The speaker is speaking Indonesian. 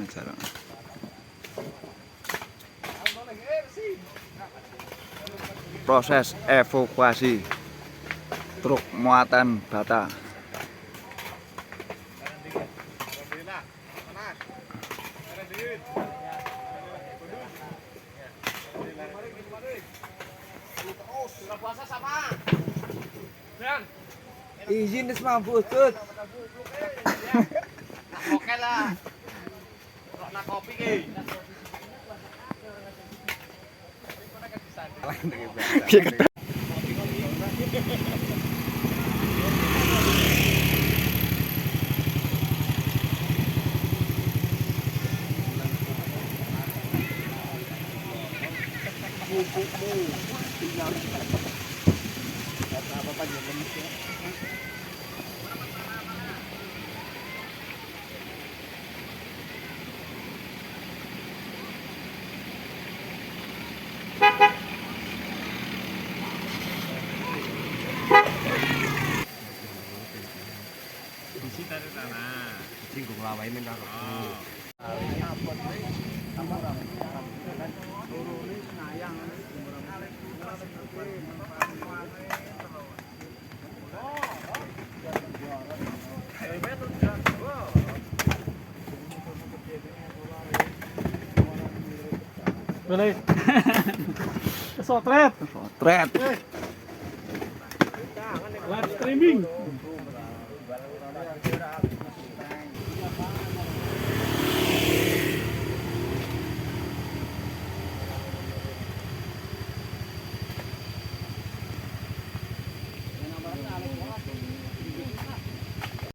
jarang. Proses evakuasi truk muatan bata. Puasa sama. Izin wis mampu, Tut. Oke lah. Nak kopi ki. Boleh. Sotret. Potret. Live streaming.